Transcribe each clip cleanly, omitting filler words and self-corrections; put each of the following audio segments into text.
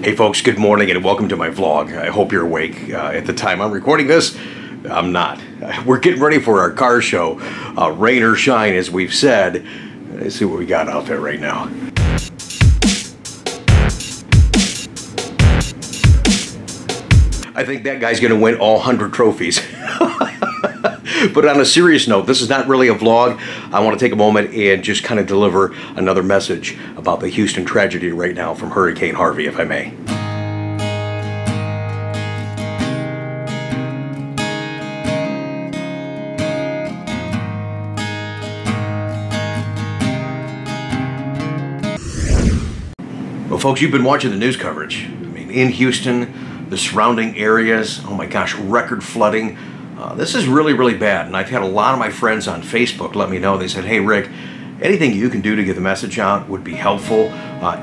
Hey folks, good morning and welcome to my vlog. I hope you're awake. At the time I'm recording this, I'm not. We're getting ready for our car show, rain or shine as we've said. Let's see what we got out there right now. I think that guy's gonna win all 100 trophies. But on a serious note, this is not really a vlog. I want to take a moment and just kind of deliver another message about the Houston tragedy right now from Hurricane Harvey, if I may. Well, folks, you've been watching the news coverage. I mean, in Houston, the surrounding areas, oh my gosh, record flooding. This is really, really bad, and I've had a lot of my friends on Facebook let me know. They said, hey Rick, anything you can do to get the message out would be helpful.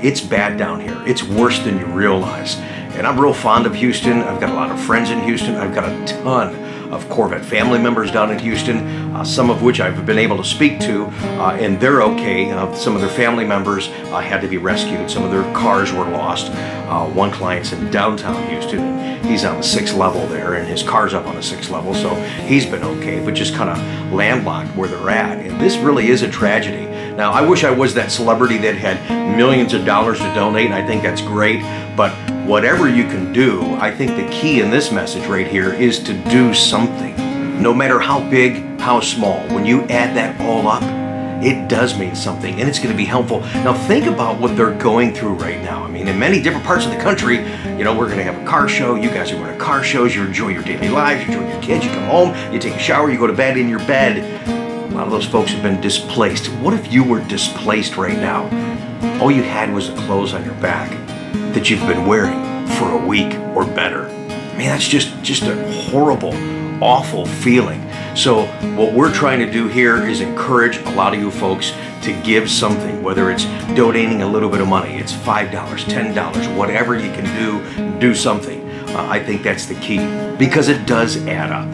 It's bad down here. It's worse than you realize. And I'm real fond of Houston. I've got a lot of friends in Houston. I've got a ton of Corvette family members down in Houston, some of which I've been able to speak to, and they're okay. Some of their family members had to be rescued. Some of their cars were lost. One client's in downtown Houston, and he's on the 6th level there, and his car's up on the 6th level, so he's been okay, but just kind of landlocked where they're at. And this really is a tragedy. Now, I wish I was that celebrity that had millions of dollars to donate, and I think that's great, but whatever you can do, I think the key in this message right here is to do something. No matter how big, how small, when you add that all up, it does mean something, and it's going to be helpful. Now think about what they're going through right now. I mean, in many different parts of the country, you know, we're going to have a car show. You guys are going to car shows. You enjoy your daily lives. You enjoy your kids. You come home. You take a shower. You go to bed in your bed. A lot of those folks have been displaced. What if you were displaced right now? All you had was the clothes on your back that you've been wearing for a week or better. I mean, that's just a horrible, awful feeling. So what we're trying to do here is encourage a lot of you folks to give something, whether it's donating a little bit of money, it's $5, $10, whatever you can do something. I think that's the key, because it does add up.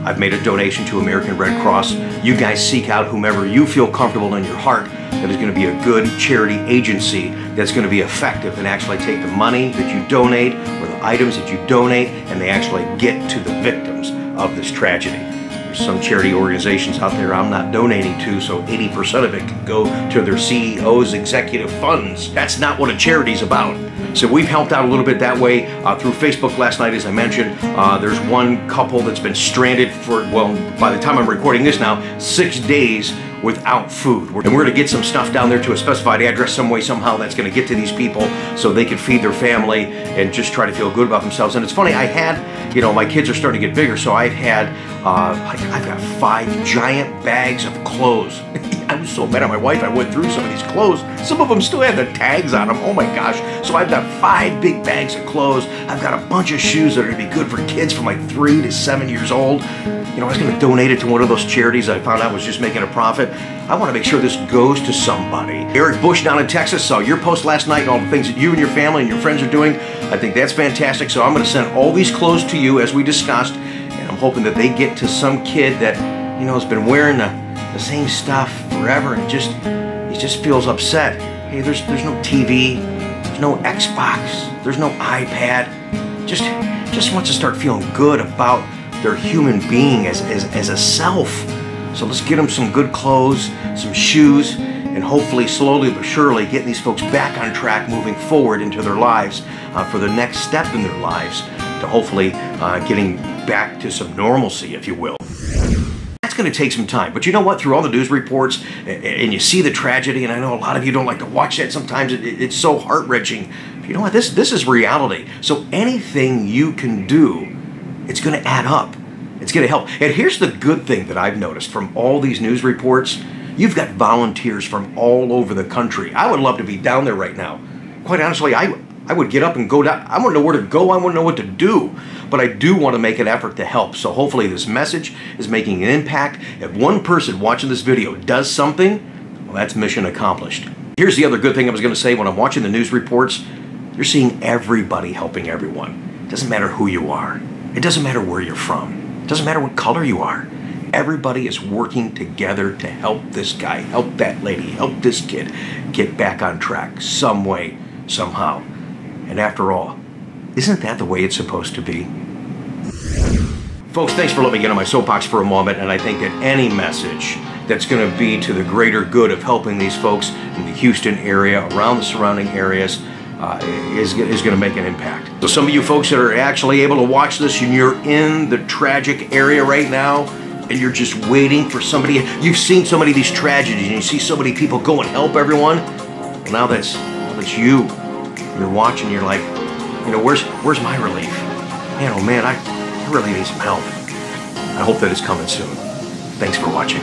I've made a donation to American Red Cross. You guys seek out whomever you feel comfortable in your heart that is going to be a good charity agency that's going to be effective and actually take the money that you donate or the items that you donate, and they actually get to the victims of this tragedy. There's some charity organizations out there I'm not donating to, so 80% of it can go to their CEO's executive funds. That's not what a charity's about. So we've helped out a little bit that way through Facebook last night, as I mentioned. There's one couple that's been stranded for, well, by the time I'm recording this now, 6 days without food. And we're going to get some stuff down there to a specified address some way, somehow that's going to get to these people so they can feed their family and just try to feel good about themselves. And it's funny, I had, you know, my kids are starting to get bigger, so I've got 5 giant bags of clothes. I was so mad at my wife. I went through some of these clothes. Some of them still had the tags on them. Oh my gosh. So I've got 5 big bags of clothes. I've got a bunch of shoes that are going to be good for kids from like 3 to 7 years old. You know, I was going to donate it to one of those charities I found out was just making a profit. I want to make sure this goes to somebody. Eric Bush down in Texas saw your post last night and all the things that you and your family and your friends are doing. I think that's fantastic. So I'm going to send all these clothes to you as we discussed, and I'm hoping that they get to some kid that, you know, has been wearing the same stuff forever and he just feels upset. Hey, there's no TV, there's no Xbox, there's no iPad. Just wants to start feeling good about their human being as a self. So let's get them some good clothes, some shoes, and hopefully slowly but surely getting these folks back on track moving forward into their lives for the next step in their lives to hopefully getting back to some normalcy, if you will. That's going to take some time, but you know what? Through all the news reports, and you see the tragedy, and I know a lot of you don't like to watch that sometimes. It's so heart-wrenching. You know what? This is reality. So anything you can do, it's going to add up. It's going to help. And here's the good thing that I've noticed from all these news reports. You've got volunteers from all over the country. I would love to be down there right now. Quite honestly, I would get up and go down. I want to know where to go. I want to know what to do. But I do want to make an effort to help. So hopefully this message is making an impact. If one person watching this video does something, well, that's mission accomplished. Here's the other good thing I was going to say. When I'm watching the news reports, you're seeing everybody helping everyone. It doesn't matter who you are. It doesn't matter where you're from. It doesn't matter what color you are. Everybody is working together to help this guy, help that lady, help this kid get back on track some way, somehow. And after all, isn't that the way it's supposed to be? Folks, thanks for letting me get on my soapbox for a moment, and I think that any message that's going to be to the greater good of helping these folks in the Houston area, around the surrounding areas, is going to make an impact. So some of you folks that are actually able to watch this and you're in the tragic area right now, and you're just waiting for somebody, you've seen so many of these tragedies and you see so many people go and help everyone. Well, now that's you. You're watching, you're like, you know, where's my relief? Man, oh man, I really need some help. I hope that it's coming soon. Thanks for watching.